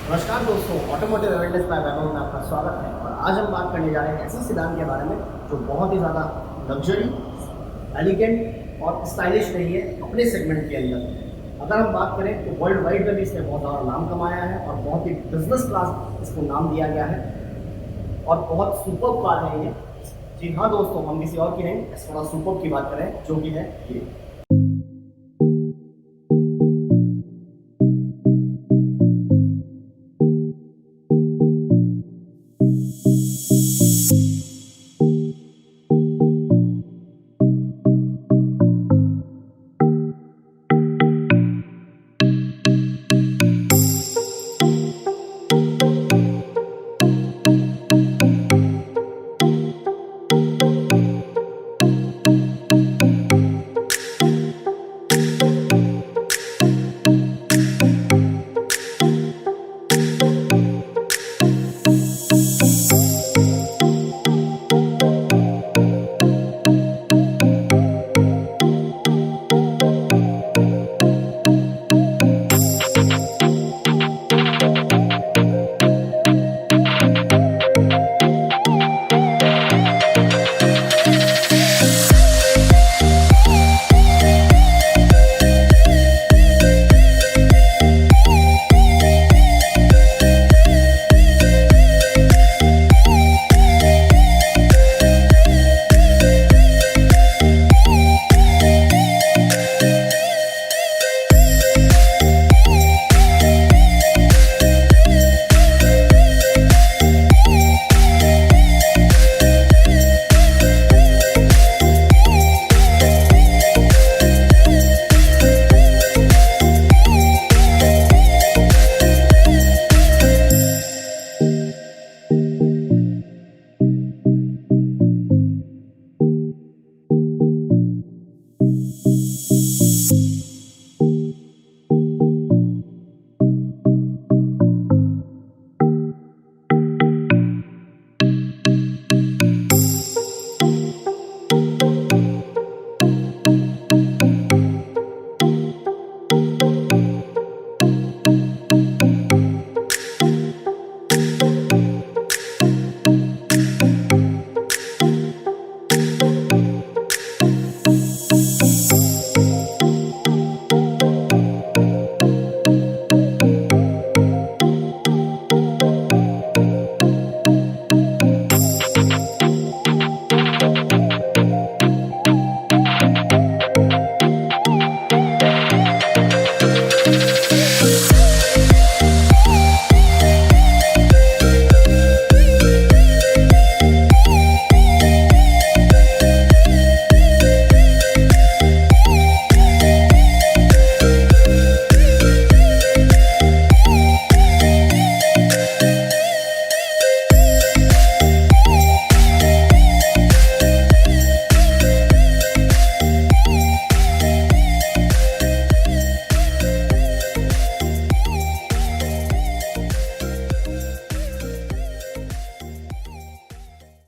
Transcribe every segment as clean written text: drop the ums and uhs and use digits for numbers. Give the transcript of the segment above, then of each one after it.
नमस्कार दोस्तों, automotive awareness by वैभव में आपका स्वागत है। और आज हम बात करने जा रहे हैं ऐसी सेडान के बारे में जो बहुत ही ज़्यादा लग्जरी, एलिगेंट और स्टाइलिश रही है अपने सेगमेंट के अंदर। अगर हम बात करें तो वर्ल्ड वाइड में भी इसने बहुत ज़्यादा नाम कमाया है और बहुत ही बिजनेस क्लास इसको नाम दिया गया है और बहुत सुपर कार है ये। जी हाँ दोस्तों, हम किसी और की नहीं, थोड़ा सुपर की बात करें जो कि है ये।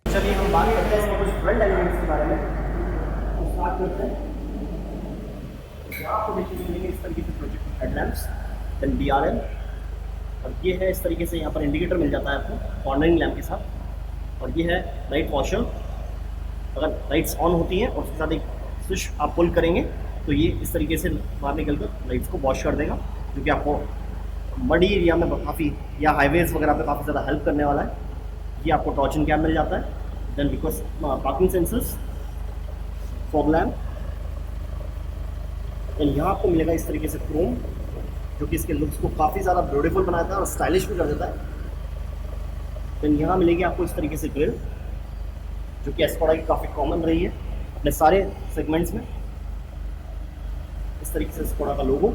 चलिए हम बात करते हैं इसमें कुछ फ्रंट एलिमेंट्स के बारे में। तो स्टार्ट करते हैं। यहाँ आपको देखिए मिलेंगे इस तरीके से प्रोजेक्ट हेडलैम्प्स, देन DRL, और ये है इस तरीके से यहाँ पर इंडिकेटर मिल जाता है आपको कॉर्नरिंग लैम्प के साथ। और ये है लाइट वॉशर, अगर लाइट्स ऑन होती हैं और उसके साथ एक स्विच आप पुल करेंगे तो ये इस तरीके से बाहर निकल कर लाइट्स को वॉश कर देगा, जो कि आपको मडी एरिया में काफ़ी या हाईवेज़ वगैरह पे काफ़ी ज़्यादा हेल्प करने वाला है। ये आपको टॉर्चन कैम मिल जाता है, then request parking sensors, fog lamp, then यहाँ आपको मिलेगा इस तरीके से क्रोम, जो कि इसके लुक्स को काफ़ी ज़्यादा ब्यूटीफुल बनाता है और स्टाइलिश भी कर देता है। देन यहाँ मिलेगी आपको इस तरीके से ग्रिल, जो कि एस्कोडा की काफ़ी कॉमन रही है अपने सारे सेगमेंट्स में। इस तरीके से एस्कोडा का लोगो,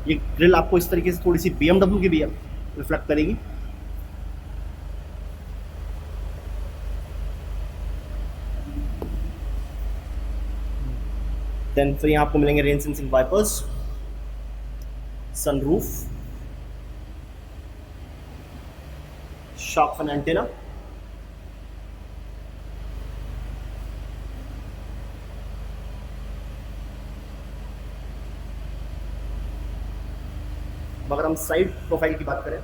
ये ग्रिल आपको इस तरीके से थोड़ी सी BMW की भी रिफ्लेक्ट करेगी। देन फिर यहाँ आपको मिलेंगे rain sensing wipers, sunroof, shark fin antenna, अगर हम हम साइड प्रोफाइल की बात करें,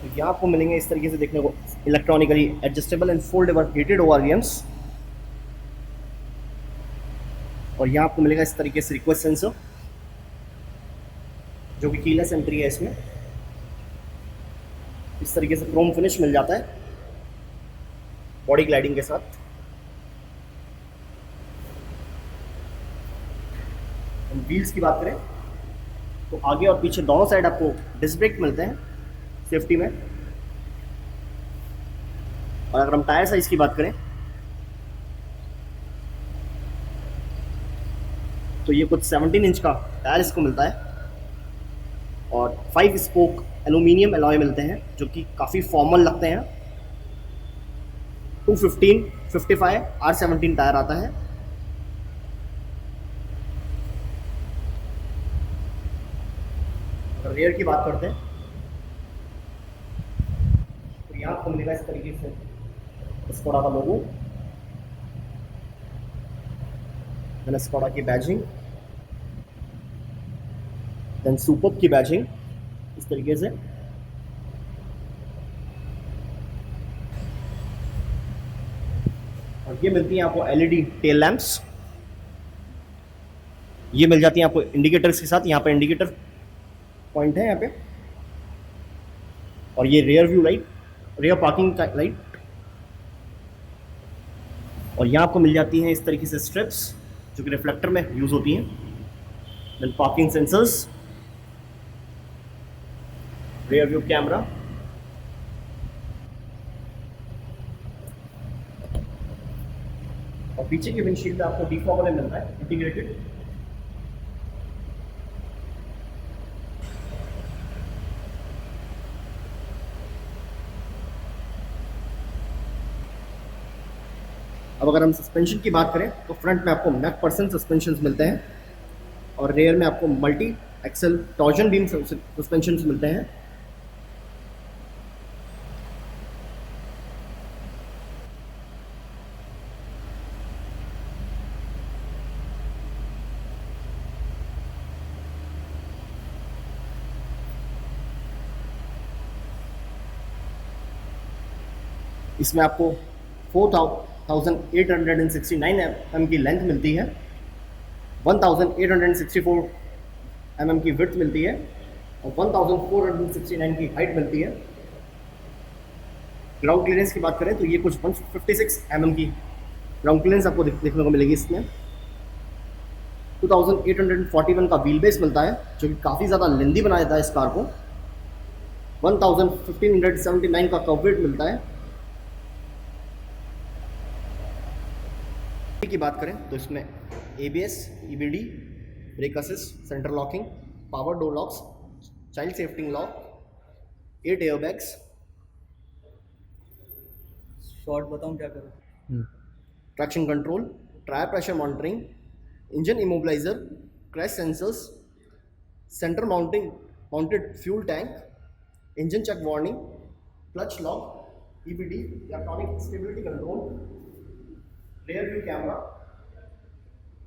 तो यहाँ आपको मिलेंगे इस तरीके से देखने को electronically adjustable and foldable heated ORVMs। और यहाँ आपको मिलेगा इस तरीके से रिक्वेस्ट सेंसर, जो कि कीलेस एंट्री है इसमें। इस तरीके से क्रोम फिनिश मिल जाता है बॉडी ग्लाइडिंग के साथ। हम व्हील्स की बात करें तो आगे और पीछे दोनों साइड आपको डिस्क ब्रेक मिलते हैं सेफ्टी में। और अगर हम टायर साइज की बात करें तो ये कुछ 17 इंच का टायर इसको मिलता है और 5 स्पोक एल्यूमिनियम अलॉय मिलते हैं, जो कि काफ़ी फॉर्मल लगते हैं। 215 55 R17 टायर आता है। अगर रेयर की बात करते हैं तो यहाँ आपको मिलेगा इस तरीके से स्कोडा का लोगो, देन स्कोडा की बैजिंग, देन सुपर्ब की बैजिंग इस तरीके से। और ये मिलती है आपको LED टेल लैंप्स, ये मिल जाती है आपको इंडिकेटर्स के साथ। यहाँ पे इंडिकेटर पॉइंट है यहाँ पे। और ये rear view light, rare parking का लाइट। और यहाँ आपको मिल जाती हैं इस तरीके से स्ट्रिप्स, जो कि रिफ्लेक्टर में यूज होती हैं। Then parking sensors, rear view camera, और पीछे के विंडशील्ड पे आपको डिफॉगर मिलता है इंटीग्रेटेड। अब अगर हम सस्पेंशन की बात करें तो फ्रंट में आपको मैकफर्सन सस्पेंशन मिलते हैं और रेयर में आपको multi axle torsion beam suspension मिलते हैं। इसमें आपको 4869 mm की लेंथ मिलती है, 1864 mm की विड्थ मिलती है और 1469 की हाइट मिलती है। ग्राउंड क्लियरेंस की बात करें तो ये कुछ 156 mm की ग्राउंड क्लियरेंस आपको देखने को मिलेगी इसमें। 2841 का व्हील बेस मिलता है, जो कि काफ़ी ज़्यादा लेंदी बना देता है इस कार को। 1579 का कर्व वेट मिलता है। की बात करें तो इसमें ABS, EBD, brake assist, centre locking, power door locks, child safety lock, 8 airbags. Short बताऊं क्या करूं? Traction control, tyre pressure monitoring, engine immobiliser, crash sensors, centre mounted fuel tank, engine check warning, clutch lock, EBD, electronic stability control, rear view camera,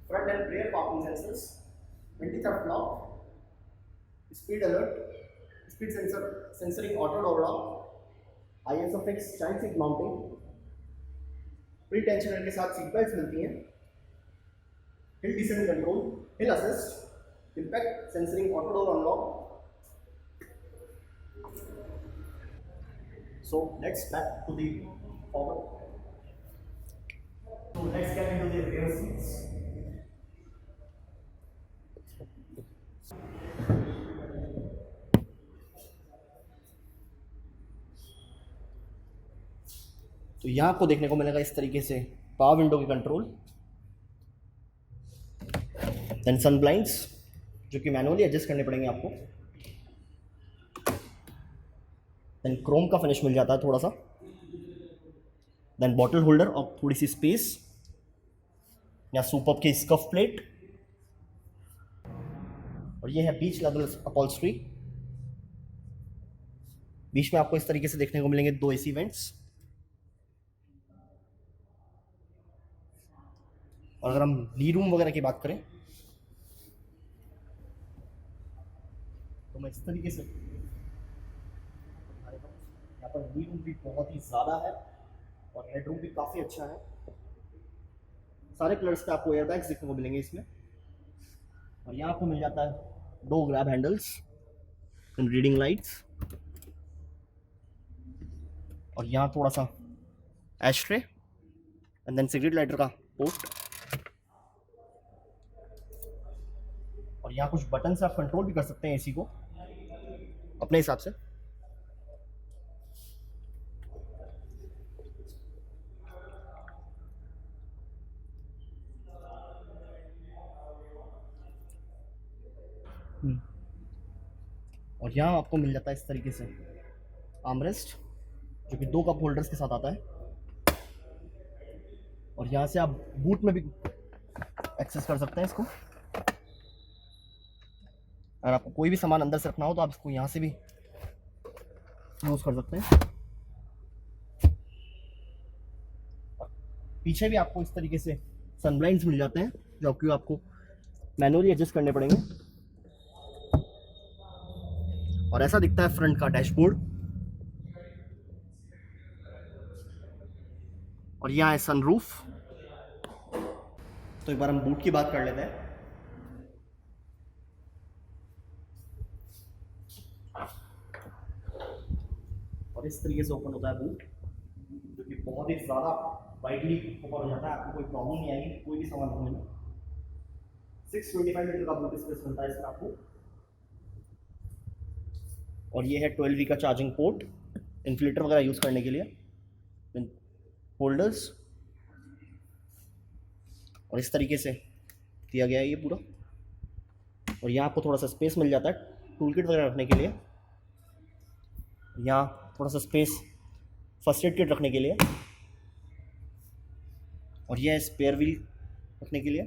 front and rear parking sensors, anti-theft lock, speed alert, speed sensor, sensoring auto door lock, ISOFIX child seat mounting, pre tensioner के साथ seat belt मिलती हैं, hill descent control, hill assist, impact sensoring auto door unlock. So let's back to the forward. So let's get into the rear seats. तो यहाँ आपको देखने को मिलेगा इस तरीके से पावर विंडो की कंट्रोल, देन सन ब्लाइंड्स जो कि मैनुअली एडजस्ट करने पड़ेंगे आपको, देन क्रोम का फिनिश मिल जाता है थोड़ा सा, देन बॉटल होल्डर और थोड़ी सी स्पेस, या सुपर्ब की स्कफ प्लेट, और ये है बीच लेदर अपॉल्स्ट्री। बीच में आपको इस तरीके से देखने को मिलेंगे 2 एसी वेंट्स। और अगर हम नी रूम वगैरह की बात करें तो मैं इस तरीके से यहाँ पर नी रूम भी बहुत ही ज़्यादा है और हेड रूम भी काफ़ी अच्छा है। सारे कलर्स पे आपको एयरबैग्स देखने को मिलेंगे इसमें। और यहाँ आपको मिल जाता है 2 grab handles and reading lights. और यहाँ थोड़ा सा ashtray and then cigarette lighter का पोर्ट। और यहाँ कुछ बटन से आप कंट्रोल भी कर सकते हैं एसी को अपने हिसाब से। और यहाँ आपको मिल जाता है इस तरीके से आर्मरेस्ट, जो कि 2 कप होल्डर्स के साथ आता है। और यहाँ से आप बूट में भी एक्सेस कर सकते हैं इसको। अगर आपको कोई भी सामान अंदर से रखना हो तो आप इसको यहाँ से भी यूज़ कर सकते हैं। पीछे भी आपको इस तरीके से सनब्लाइंड्स मिल जाते हैं, जो आपको मैनुअली एडजस्ट करने पड़ेंगे। और ऐसा दिखता है फ्रंट का डैशबोर्ड। और यहाँ है सनरूफ। तो एक बार हम बूट की बात कर लेते हैं। और इस तरीके से ओपन होता है बूट, जो कि बहुत ही ज़्यादा वाइडली ओपन हो जाता है। आपको कोई प्रॉब्लम नहीं आएगी कोई भी सामान रखने में। 625 लीटर का बूट स्पेस मिलता है इसमें आपको। और ये है 12V का चार्जिंग पोर्ट इन्फ्लेटर वगैरह यूज़ करने के लिए। होल्डर्स और इस तरीके से दिया गया है ये पूरा। और यहाँ आपको थोड़ा सा स्पेस मिल जाता है टूल किट वगैरह रखने के लिए। यहाँ थोड़ा सा स्पेस फर्स्ट एड किट रखने के लिए। और यह है स्पेयर व्हील रखने के लिए।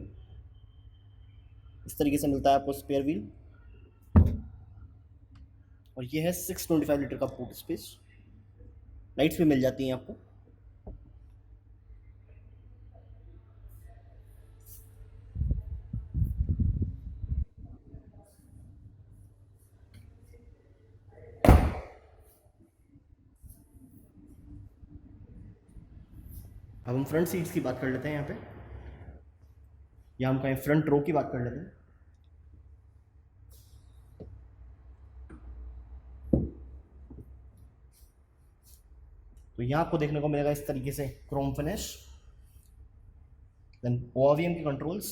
इस तरीके से मिलता है आपको स्पेयर व्हील। और ये है 625 लीटर का बूट स्पेस। लाइट्स भी मिल जाती हैं आपको। अब हम फ्रंट सीट्स की बात कर लेते हैं। यहाँ पे या हम कहें फ्रंट रो की बात कर लेते हैं। तो यहाँ आपको देखने को मिलेगा इस तरीके से क्रोम फिनिश, देन ORVM के कंट्रोल्स,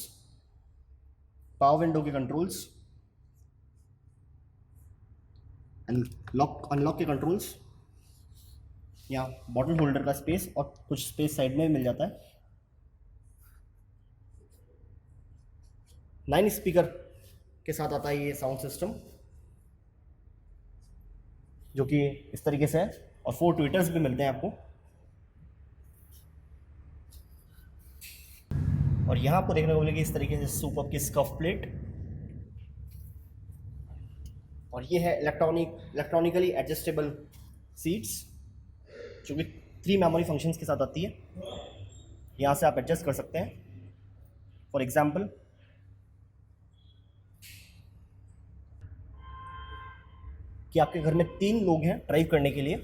पावर विंडो के कंट्रोल्स एंड लॉक अनलॉक के कंट्रोल्स। यहाँ बॉटल होल्डर का स्पेस और कुछ स्पेस साइड में भी मिल जाता है। 9 स्पीकर के साथ आता है ये साउंड सिस्टम, जो कि इस तरीके से है। और 4 ट्विटर्स भी मिलते हैं आपको। और यहाँ आपको देखने को मिलेगी इस तरीके से सुपर्ब की स्कफ प्लेट। और ये है इलेक्ट्रॉनिकली एडजस्टेबल सीट्स, जो कि 3 मेमोरी फंक्शंस के साथ आती है। यहाँ से आप एडजस्ट कर सकते हैं। फॉर एग्जाम्पल कि आपके घर में 3 लोग हैं ड्राइव करने के लिए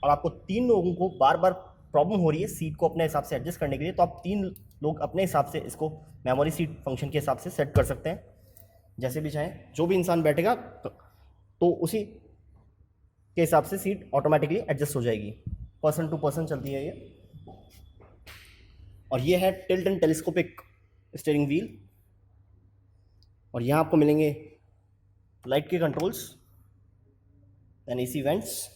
और आपको 3 लोगों को बार बार प्रॉब्लम हो रही है सीट को अपने हिसाब से एडजस्ट करने के लिए, तो आप 3 लोग अपने हिसाब से इसको मेमोरी सीट फंक्शन के हिसाब से सेट कर सकते हैं। जैसे भी चाहें, जो भी इंसान बैठेगा तो उसी के हिसाब से सीट ऑटोमेटिकली एडजस्ट हो जाएगी। पर्सन टू पर्सन चलती है ये। और ये है tilt and telescopic steering wheel. और यहाँ आपको मिलेंगे लाइट के कंट्रोल्स एंड AC वेंट्स।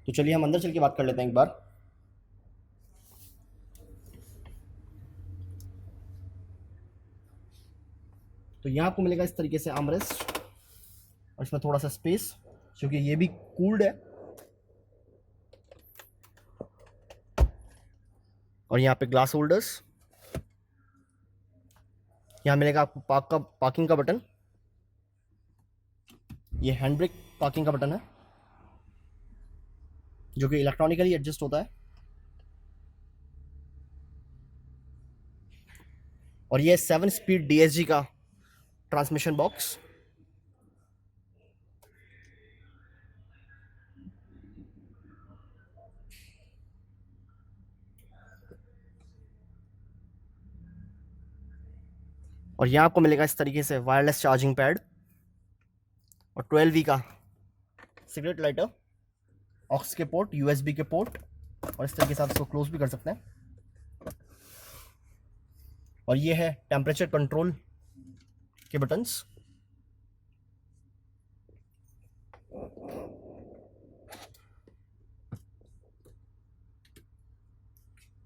तो चलिए हम अंदर चल के बात कर लेते हैं एक बार। तो यहाँ आपको मिलेगा इस तरीके से आर्मरेस्ट और इसमें थोड़ा सा स्पेस, क्योंकि ये भी कूल्ड है। और यहाँ पे ग्लास होल्डर्स यहाँ मिलेगा आपको पार्किंग का बटन, ये हैंड ब्रेक पार्किंग का बटन है जो कि इलेक्ट्रॉनिकली एडजस्ट होता है, और ये 7 स्पीड DSG का ट्रांसमिशन बॉक्स। और यहाँ आपको मिलेगा इस तरीके से वायरलेस चार्जिंग पैड और 12V का सिगरेट लाइटर, ऑक्स के पोर्ट, USB के पोर्ट, और इस तरीके से आप इसको क्लोज भी कर सकते हैं। और ये है टेम्परेचर कंट्रोल के बटन्स।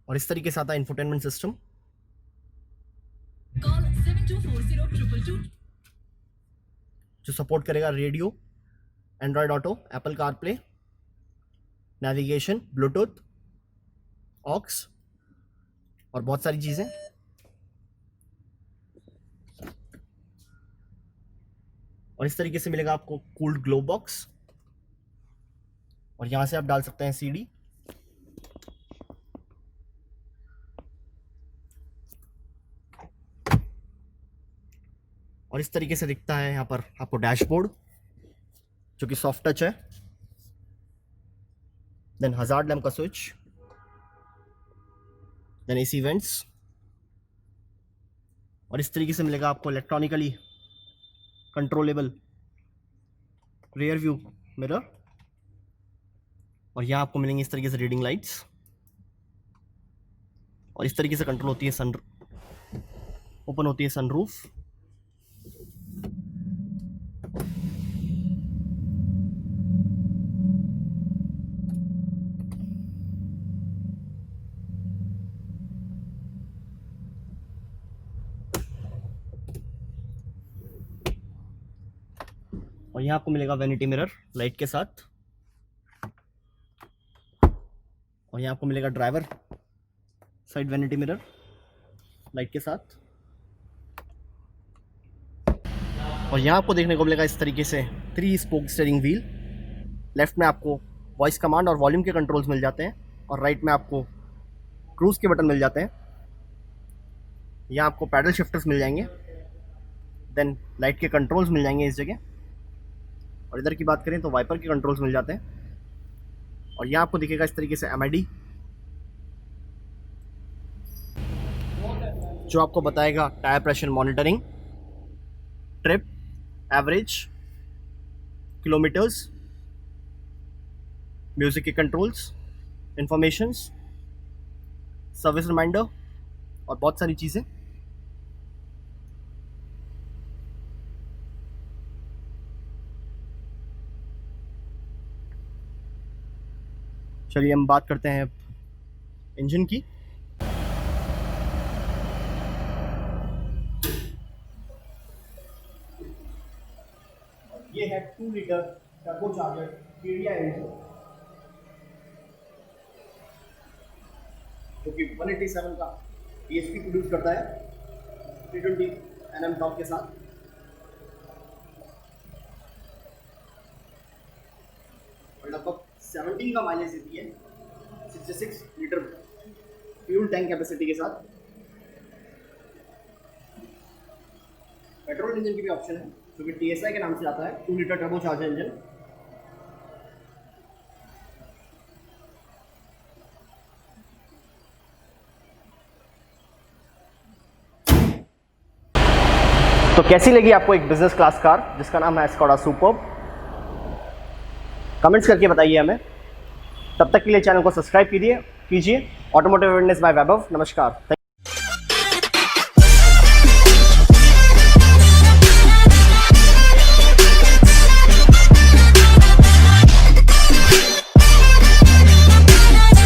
और इस तरीके से आता है इंफोटेनमेंट सिस्टम। जो सपोर्ट करेगा radio, Android Auto, Apple CarPlay, navigation, Bluetooth, aux और बहुत सारी चीज़ें। और इस तरीके से मिलेगा आपको कूल्ड ग्लो बॉक्स, और यहाँ से आप डाल सकते हैं CD। और इस तरीके से दिखता है यहाँ पर आपको डैशबोर्ड जो कि सॉफ्ट टच है, देन हजार्ड लैम्प का स्विच, देन AC वेंट्स, और इस तरीके से मिलेगा आपको electronically controllable rear view mirror. और यहाँ आपको मिलेंगे इस तरीके से रीडिंग लाइट्स, और इस तरीके से कंट्रोल होती है ओपन होती है सनरूफ। और यहाँ आपको मिलेगा वैनिटी मिरर लाइट के साथ, और यहाँ आपको मिलेगा driver side vanity mirror light के साथ। और यहाँ आपको देखने को मिलेगा इस तरीके से 3 स्पोक स्टीयरिंग व्हील। लेफ्ट में आपको वॉइस कमांड और वॉल्यूम के कंट्रोल्स मिल जाते हैं, और राइट में आपको क्रूज के बटन मिल जाते हैं। यहाँ आपको पैडल शिफ्टर्स मिल जाएंगे, देन लाइट के कंट्रोल्स मिल जाएंगे इस जगह। और इधर की बात करें तो वाइपर के कंट्रोल्स मिल जाते हैं। और यहाँ आपको दिखेगा इस तरीके से MID जो आपको बताएगा tyre pressure monitoring, trip, average, kilometres, music के कंट्रोल्स, इंफॉर्मेशंस, सर्विस रिमाइंडर और बहुत सारी चीज़ें। चलिए हम बात करते हैं इंजन की। ये है 2 लीटर टर्बोचार्जर KDI इंजन जो कि 187 का ESP प्रोड्यूस करता है 320 Nm टॉर्क के साथ। और लगभग 17 का माइलेज देती है 66 लीटर फ्यूल टैंक कैपेसिटी के साथ। पेट्रोल इंजन की भी ऑप्शन है जो कि TSI के नाम से आता है, 2 लीटर टर्बो चार्जर इंजन। तो कैसी लगी आपको एक बिजनेस क्लास कार जिसका नाम है स्कोडा सुपर्ब? कमेंट्स करके बताइए हमें। तब तक के लिए चैनल को सब्सक्राइब कीजिए ऑटोमोटिव अवेयरनेस बाय वैभव। नमस्कार।